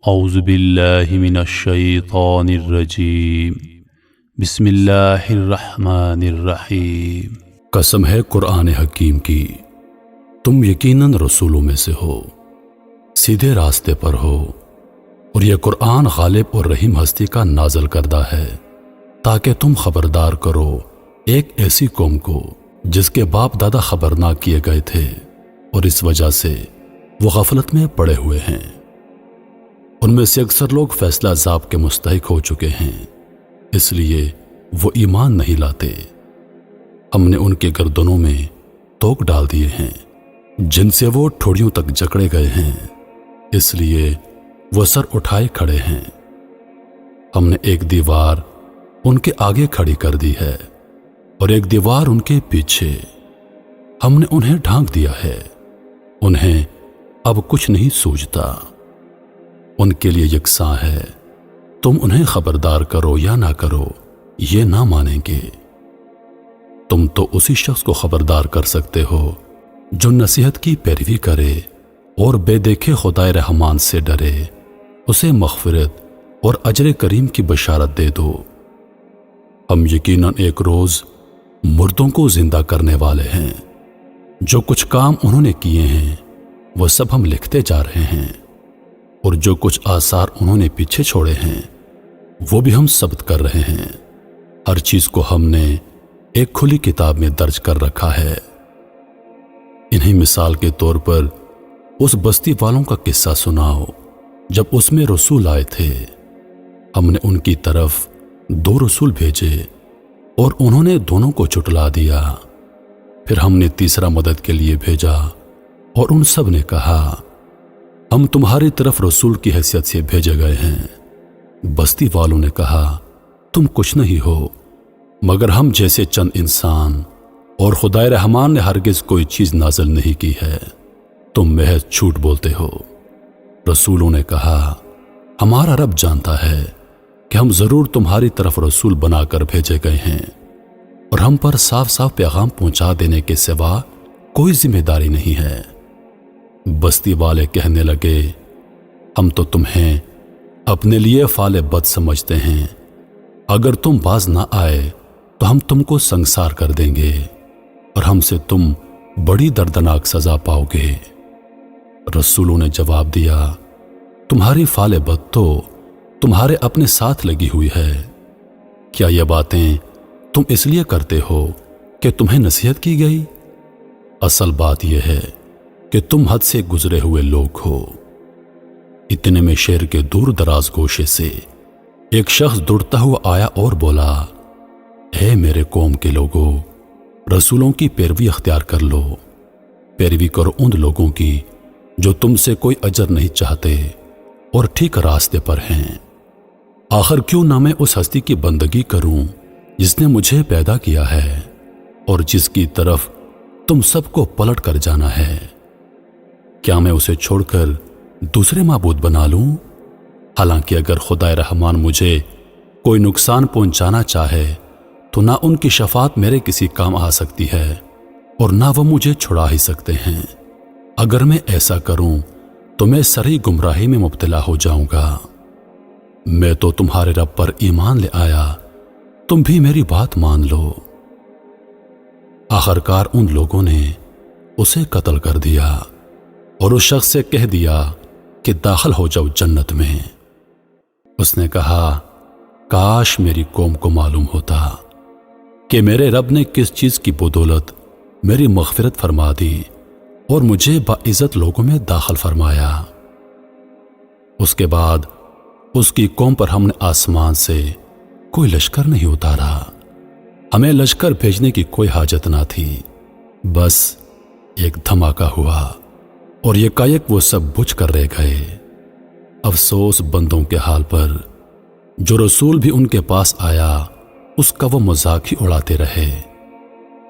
اعوذ باللہ من الشیطان الرجیم بسم اللہ الرحمن الرحیم۔ قسم ہے قرآن حکیم کی، تم یقیناً رسولوں میں سے ہو، سیدھے راستے پر ہو، اور یہ قرآن غالب اور رحیم ہستی کا نازل کردہ ہے تاکہ تم خبردار کرو ایک ایسی قوم کو جس کے باپ دادا خبر نہ کیے گئے تھے اور اس وجہ سے وہ غفلت میں پڑے ہوئے ہیں۔ ان میں سے اکثر لوگ فیصلہ عذاب کے مستحق ہو چکے ہیں، اس لیے وہ ایمان نہیں لاتے۔ ہم نے ان کے گردنوں میں توق ڈال دیے ہیں جن سے وہ ٹھوڑیوں تک جکڑے گئے ہیں، اس لیے وہ سر اٹھائے کھڑے ہیں۔ ہم نے ایک دیوار ان کے آگے کھڑی کر دی ہے اور ایک دیوار ان کے پیچھے۔ ہم نے انہیں ڈھانک دیا ہے، انہیں اب کچھ نہیں سوجھتا۔ ان کے لیے یکساں ہے، تم انہیں خبردار کرو یا نہ کرو یہ نہ مانیں گے۔ تم تو اسی شخص کو خبردار کر سکتے ہو جو نصیحت کی پیروی کرے اور بے دیکھے خدائے رحمان سے ڈرے، اسے مغفرت اور اجر کریم کی بشارت دے دو۔ ہم یقیناً ایک روز مردوں کو زندہ کرنے والے ہیں، جو کچھ کام انہوں نے کیے ہیں وہ سب ہم لکھتے جا رہے ہیں، اور جو کچھ آثار انہوں نے پیچھے چھوڑے ہیں وہ بھی ہم ثبت کر رہے ہیں۔ ہر چیز کو ہم نے ایک کھلی کتاب میں درج کر رکھا ہے۔ انہیں مثال کے طور پر اس بستی والوں کا قصہ سناؤ جب اس میں رسول آئے تھے۔ ہم نے ان کی طرف 2 رسول بھیجے اور انہوں نے دونوں کو چٹلا دیا۔ پھر ہم نے تیسرا مدد کے لیے بھیجا اور ان سب نے کہا ہم تمہاری طرف رسول کی حیثیت سے بھیجے گئے ہیں۔ بستی والوں نے کہا تم کچھ نہیں ہو مگر ہم جیسے چند انسان، اور خدائے رحمان نے ہرگز کوئی چیز نازل نہیں کی ہے، تم محض جھوٹ بولتے ہو۔ رسولوں نے کہا ہمارا رب جانتا ہے کہ ہم ضرور تمہاری طرف رسول بنا کر بھیجے گئے ہیں، اور ہم پر صاف صاف پیغام پہنچا دینے کے سوا کوئی ذمہ داری نہیں ہے۔ بستی والے کہنے لگے ہم تو تمہیں اپنے لیے فعال بد سمجھتے ہیں، اگر تم باز نہ آئے تو ہم تم کو سنگسار کر دیں گے اور ہم سے تم بڑی دردناک سزا پاؤ گے۔ رسولوں نے جواب دیا تمہاری فعال بد تو تمہارے اپنے ساتھ لگی ہوئی ہے، کیا یہ باتیں تم اس لیے کرتے ہو کہ تمہیں نصیحت کی گئی؟ اصل بات یہ ہے کہ تم حد سے گزرے ہوئے لوگ ہو۔ اتنے میں شہر کے دور دراز گوشے سے ایک شخص دوڑتا ہوا آیا اور بولا اے میرے قوم کے لوگوں، رسولوں کی پیروی اختیار کر لو، پیروی کرو ان لوگوں کی جو تم سے کوئی اجر نہیں چاہتے اور ٹھیک راستے پر ہیں۔ آخر کیوں نہ میں اس ہستی کی بندگی کروں جس نے مجھے پیدا کیا ہے اور جس کی طرف تم سب کو پلٹ کر جانا ہے؟ کیا میں اسے چھوڑ کر دوسرے معبود بنا لوں؟ حالانکہ اگر خدائے رحمان مجھے کوئی نقصان پہنچانا چاہے تو نہ ان کی شفاعت میرے کسی کام آ سکتی ہے اور نہ وہ مجھے چھڑا ہی سکتے ہیں۔ اگر میں ایسا کروں تو میں سری گمراہی میں مبتلا ہو جاؤں گا۔ میں تو تمہارے رب پر ایمان لے آیا، تم بھی میری بات مان لو۔ آخرکار ان لوگوں نے اسے قتل کر دیا اور اس شخص سے کہہ دیا کہ داخل ہو جاؤ جنت میں۔ اس نے کہا کاش میری قوم کو معلوم ہوتا کہ میرے رب نے کس چیز کی بدولت میری مغفرت فرما دی اور مجھے باعزت لوگوں میں داخل فرمایا۔ اس کے بعد اس کی قوم پر ہم نے آسمان سے کوئی لشکر نہیں اتارا، ہمیں لشکر بھیجنے کی کوئی حاجت نہ تھی، بس ایک دھماکہ ہوا اور یکایک وہ سب بجھ کر رہ گئے۔ افسوس بندوں کے حال پر، جو رسول بھی ان کے پاس آیا اس کا وہ مذاق ہی اڑاتے رہے۔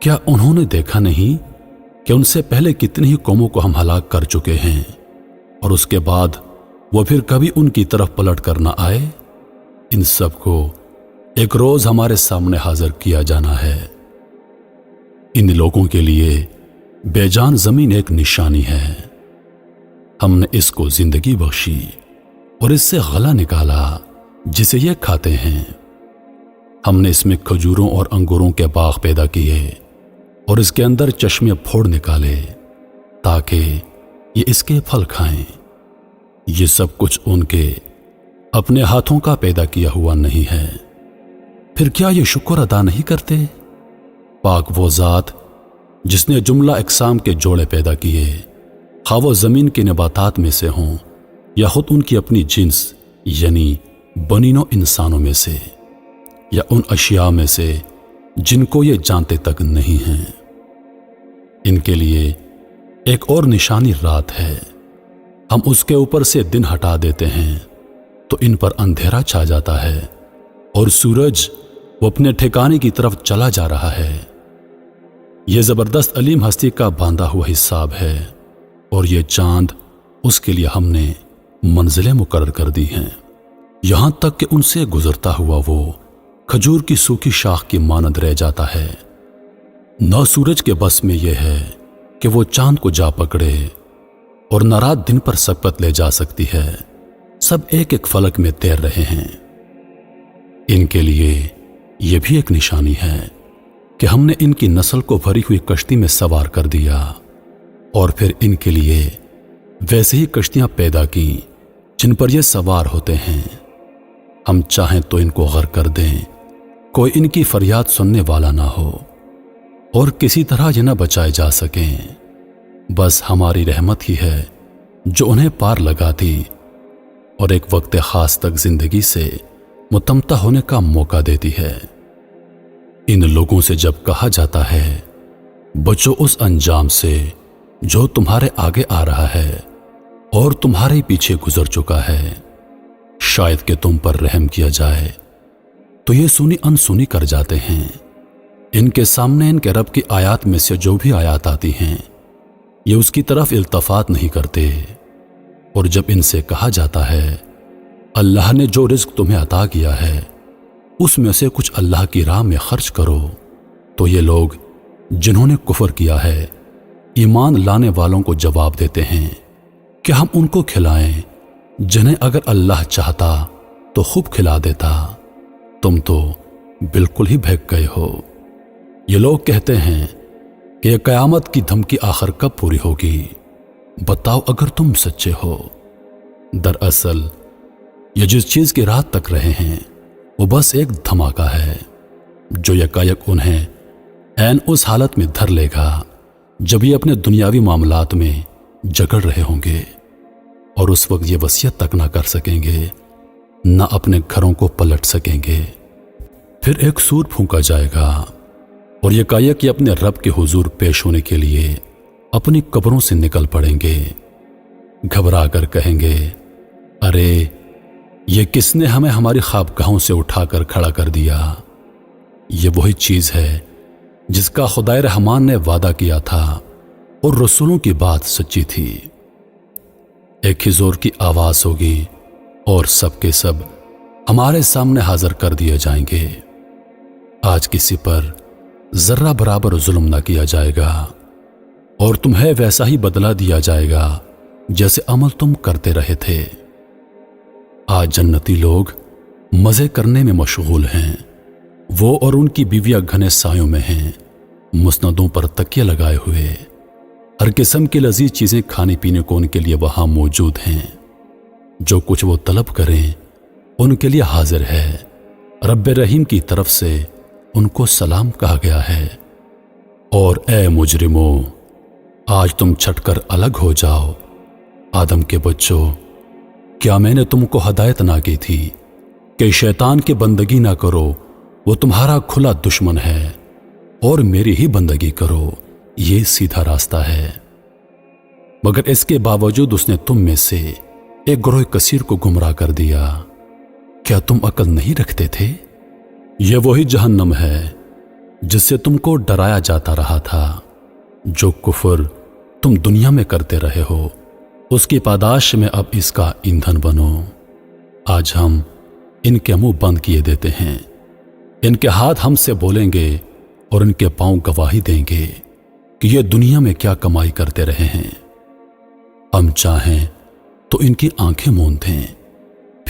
کیا انہوں نے دیکھا نہیں کہ ان سے پہلے کتنی ہی قوموں کو ہم ہلاک کر چکے ہیں، اور اس کے بعد وہ پھر کبھی ان کی طرف پلٹ کر نہ آئے؟ ان سب کو ایک روز ہمارے سامنے حاضر کیا جانا ہے۔ ان لوگوں کے لیے بے جان زمین ایک نشانی ہے، ہم نے اس کو زندگی بخشی اور اس سے غلہ نکالا جسے یہ کھاتے ہیں۔ ہم نے اس میں کھجوروں اور انگوروں کے باغ پیدا کیے اور اس کے اندر چشمے پھوڑ نکالے تاکہ یہ اس کے پھل کھائیں۔ یہ سب کچھ ان کے اپنے ہاتھوں کا پیدا کیا ہوا نہیں ہے، پھر کیا یہ شکر ادا نہیں کرتے؟ پاک وہ ذات جس نے جملہ اقسام کے جوڑے پیدا کیے، خواہ وہ زمین کے نباتات میں سے ہوں یا خود ان کی اپنی جنس یعنی بنینوں انسانوں میں سے، یا ان اشیاء میں سے جن کو یہ جانتے تک نہیں ہیں۔ ان کے لیے ایک اور نشانی رات ہے، ہم اس کے اوپر سے دن ہٹا دیتے ہیں تو ان پر اندھیرا چھا جاتا ہے اور سورج وہ اپنے ٹھکانے کی طرف چلا جا رہا ہے۔ یہ زبردست علیم ہستی کا باندھا ہوا حساب ہے، اور یہ چاند اس کے لیے ہم نے منزلیں مقرر کر دی ہیں، یہاں تک کہ ان سے گزرتا ہوا وہ کھجور کی سوکھی شاخ کی مانند رہ جاتا ہے۔ نہ سورج کے بس میں یہ ہے کہ وہ چاند کو جا پکڑے، اور نہ رات دن پر سبقت لے جا سکتی ہے، سب ایک ایک فلک میں تیر رہے ہیں۔ ان کے لیے یہ بھی ایک نشانی ہے کہ ہم نے ان کی نسل کو بھری ہوئی کشتی میں سوار کر دیا، اور پھر ان کے لیے ویسے ہی کشتیاں پیدا کی جن پر یہ سوار ہوتے ہیں۔ ہم چاہیں تو ان کو غرق کر دیں، کوئی ان کی فریاد سننے والا نہ ہو، اور کسی طرح یہ نہ بچائے جا سکیں۔ بس ہماری رحمت ہی ہے جو انہیں پار لگاتی اور ایک وقت خاص تک زندگی سے متمتع ہونے کا موقع دیتی ہے۔ ان لوگوں سے جب کہا جاتا ہے بچو اس انجام سے جو تمہارے آگے آ رہا ہے اور تمہارے پیچھے گزر چکا ہے، شاید کہ تم پر رحم کیا جائے، تو یہ سنی انسنی کر جاتے ہیں۔ ان کے سامنے ان کے رب کی آیات میں سے جو بھی آیات آتی ہیں یہ اس کی طرف التفات نہیں کرتے، اور جب ان سے کہا جاتا ہے اللہ نے جو رزق تمہیں عطا کیا ہے اس میں سے کچھ اللہ کی راہ میں خرچ کرو، تو یہ لوگ جنہوں نے کفر کیا ہے ایمان لانے والوں کو جواب دیتے ہیں کہ ہم ان کو کھلائیں جنہیں اگر اللہ چاہتا تو خوب کھلا دیتا، تم تو بالکل ہی بہک گئے ہو۔ یہ لوگ کہتے ہیں کہ یہ قیامت کی دھمکی آخر کب پوری ہوگی، بتاؤ اگر تم سچے ہو۔ دراصل یہ جس چیز کی راہ تک رہے ہیں وہ بس ایک دھماکہ ہے جو یکایک انہیں عین اس حالت میں دھر لے گا جب یہ اپنے دنیاوی معاملات میں جگڑ رہے ہوں گے، اور اس وقت یہ وصیت تک نہ کر سکیں گے، نہ اپنے گھروں کو پلٹ سکیں گے۔ پھر ایک سور پھونکا جائے گا اور یکایک یہ اپنے رب کے حضور پیش ہونے کے لیے اپنی قبروں سے نکل پڑیں گے، گھبرا کر کہیں گے ارے یہ کس نے ہمیں ہماری خوابگاہوں سے اٹھا کر کھڑا کر دیا؟ یہ وہی چیز ہے جس کا خدائے رحمان نے وعدہ کیا تھا اور رسولوں کی بات سچی تھی۔ ایک ہی زور کی آواز ہوگی اور سب کے سب ہمارے سامنے حاضر کر دیے جائیں گے۔ آج کسی پر ذرہ برابر ظلم نہ کیا جائے گا، اور تمہیں ویسا ہی بدلہ دیا جائے گا جیسے عمل تم کرتے رہے تھے۔ آج جنتی لوگ مزے کرنے میں مشغول ہیں، وہ اور ان کی بیویاں گھنے سایوں میں ہیں، مسندوں پر تکیے لگائے ہوئے، ہر قسم کی لذیذ چیزیں کھانے پینے کو ان کے لیے وہاں موجود ہیں، جو کچھ وہ طلب کریں ان کے لیے حاضر ہے۔ رب رحیم کی طرف سے ان کو سلام کہا گیا ہے۔ اور اے مجرموں، آج تم چھٹ کر الگ ہو جاؤ۔ آدم کے بچوں، کیا میں نے تم کو ہدایت نہ کی تھی کہ شیطان کی بندگی نہ کرو، وہ تمہارا کھلا دشمن ہے، اور میری ہی بندگی کرو، یہ سیدھا راستہ ہے۔ مگر اس کے باوجود اس نے تم میں سے ایک گروہ کثیر کو گمراہ کر دیا۔ کیا تم عقل نہیں رکھتے تھے؟ یہ وہی جہنم ہے جس سے تم کو ڈرایا جاتا رہا تھا۔ جو کفر تم دنیا میں کرتے رہے ہو اس کی پاداش میں اب اس کا ایندھن بنو۔ آج ہم ان کے منہ بند کیے دیتے ہیں، ان کے ہاتھ ہم سے بولیں گے اور ان کے پاؤں گواہی دیں گے کہ یہ دنیا میں کیا کمائی کرتے رہے ہیں۔ ہم چاہیں تو ان کی آنکھیں موند دیں